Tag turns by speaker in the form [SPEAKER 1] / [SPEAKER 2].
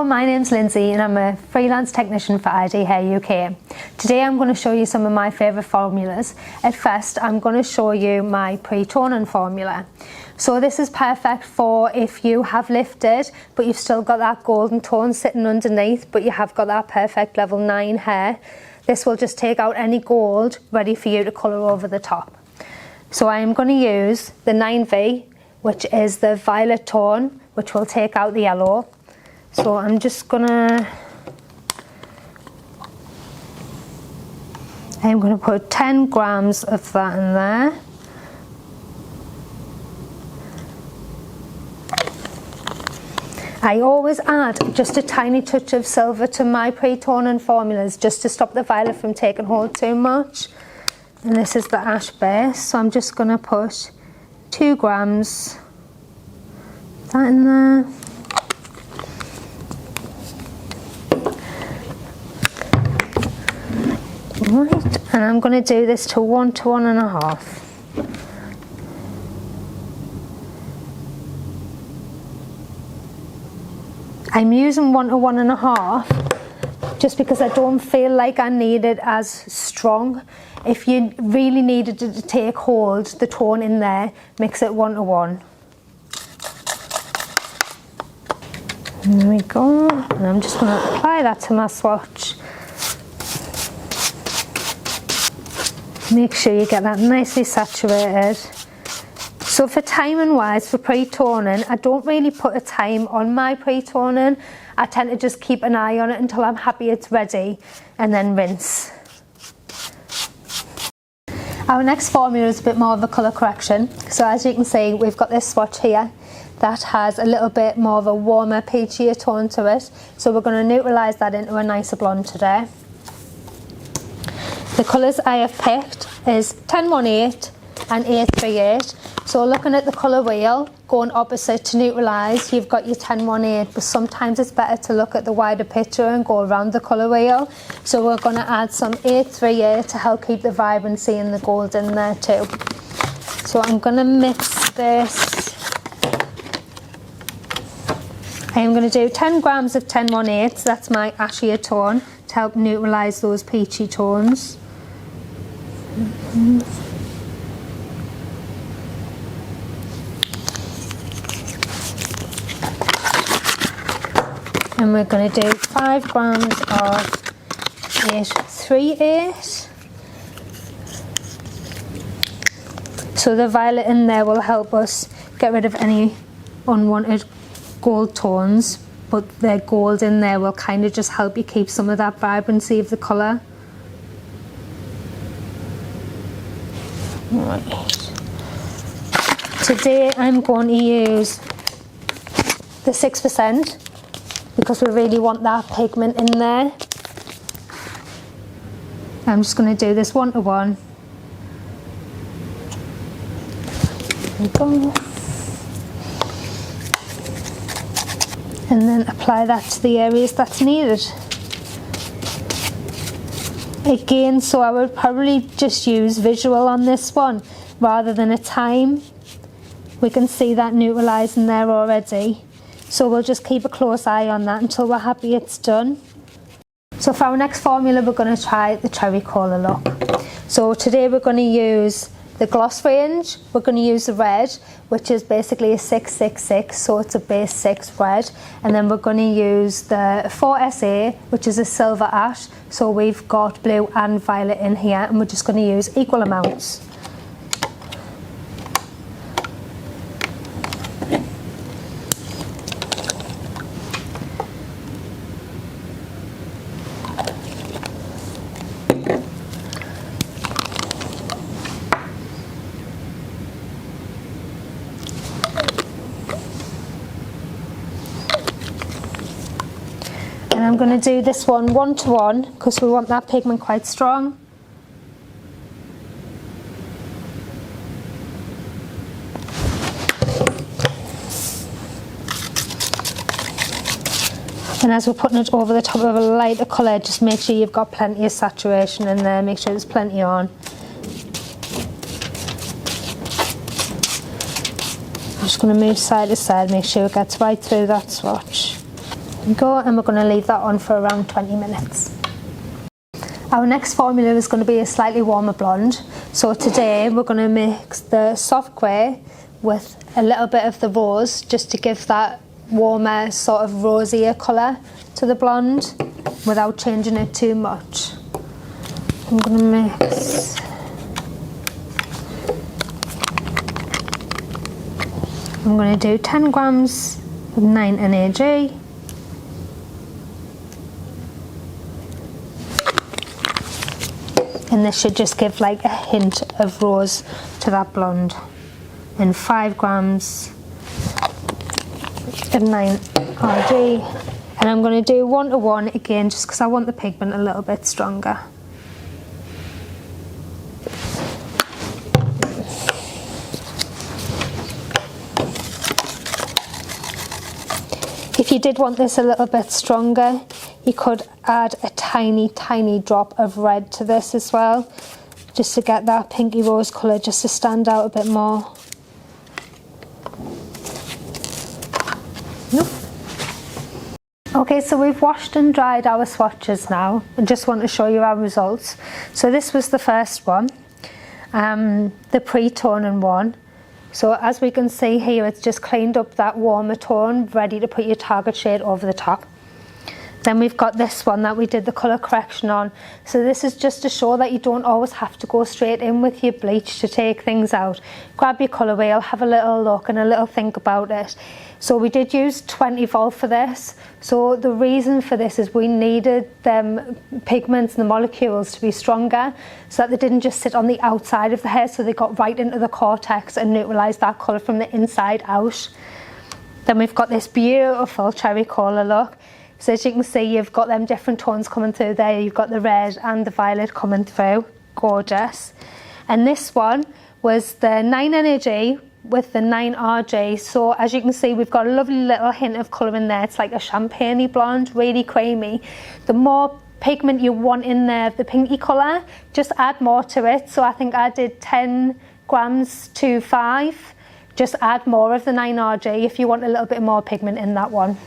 [SPEAKER 1] my name's Lyndsey and I'm a freelance technician for IdHAIR UK. Today I'm going to show you some of my favourite formulas. At first I'm going to show you my pre-toning formula. So this is perfect for if you have lifted but you've still got that golden tone sitting underneath, but you have got that perfect level 9 hair. This will just take out any gold ready for you to colour over the top. So I am going to use the 9V, which is the violet tone, which will take out the yellow. So I'm just gonna put 10 grams of that in there. I always add just a tiny touch of silver to my pre-toning formulas just to stop the violet from taking hold too much. And this is the ash base, so I'm just gonna put 2 grams of that in there. Right, and I'm going to do this to 1 to 1.5. I'm using 1 to 1.5 just because I don't feel like I need it as strong. If you really needed it to take hold, the tone in there, mix it 1 to 1. There we go, and I'm just going to apply that to my swatch. Make sure you get that nicely saturated. So for timing wise, for pre-toning, I don't really put a time on my pre-toning. I tend to just keep an eye on it until I'm happy it's ready and then rinse. Our next formula is a bit more of a colour correction. So as you can see, we've got this swatch here that has a little bit more of a warmer, peachier tone to it. So we're going to neutralise that into a nicer blonde today. The colours I have picked is 1018 and 838. So looking at the colour wheel, going opposite to neutralise, you've got your 1018, but sometimes it's better to look at the wider picture and go around the colour wheel. So we're going to add some 838 to help keep the vibrancy and the gold in there too. So I'm going to mix this. I am going to do 10 grams of 1018, so that's my ashier tone, to help neutralise those peachy tones. And we're going to do 5 grams of 838. So the violet in there will help us get rid of any unwanted gold tones, but the gold in there will kind of just help you keep some of that vibrancy of the colour. Right. Today I'm going to use the 6% because we really want that pigment in there. I'm just going to do this 1 to 1. There we go. And then apply that to the areas that's needed. Again, so I would probably just use visual on this one rather than a time. We can see that neutralising there already. So we'll just keep a close eye on that until we're happy it's done. So for our next formula, we're going to try the cherry cola look. So today we're going to use the gloss range. We're going to use the red, which is basically a 666, so it's a base 6 red. And then we're going to use the 4SA, which is a silver ash. So we've got blue and violet in here, and we're just going to use equal amounts. And I'm going to do this one 1 to 1 because we want that pigment quite strong. And as we're putting it over the top of a lighter colour, just make sure you've got plenty of saturation in there, make sure there's plenty on. I'm just going to move side to side, make sure it gets right through that swatch. we go, and we're going to leave that on for around 20 minutes. Our next formula is going to be a slightly warmer blonde. So today we're going to mix the soft grey with a little bit of the rose, just to give that warmer sort of rosier colour to the blonde without changing it too much. I'm going to mix. I'm going to do 10 grams of 9NAG. And this should just give like a hint of rose to that blonde. And 5 grams of 9RG. And I'm going to do 1:1 again, just because I want the pigment a little bit stronger. If you did want this a little bit stronger, you could add a tiny drop of red to this as well, just to get that pinky rose colour just to stand out a bit more. Nope. Okay, so we've washed and dried our swatches now, and just want to show you our results. So this was the first one, the pre-toning one. So as we can see here, it's just cleaned up that warmer tone, ready to put your target shade over the top. Then we've got this one that we did the colour correction on. So this is just to show that you don't always have to go straight in with your bleach to take things out. Grab your colour wheel, have a little look and a little think about it. So we did use 20 volt for this. So the reason for this is we needed them pigments and the molecules to be stronger, so that they didn't just sit on the outside of the hair, so they got right into the cortex and neutralised that colour from the inside out. Then we've got this beautiful cherry cola look. So as you can see, you've got them different tones coming through there. You've got the red and the violet coming through. Gorgeous. And this one was the 9NAG with the 9RG. So as you can see, we've got a lovely little hint of colour in there. It's like a champagne-y blonde, really creamy. The more pigment you want in there, the pinky colour, just add more to it. So I think I did 10 grams to 5. Just add more of the 9RG if you want a little bit more pigment in that one.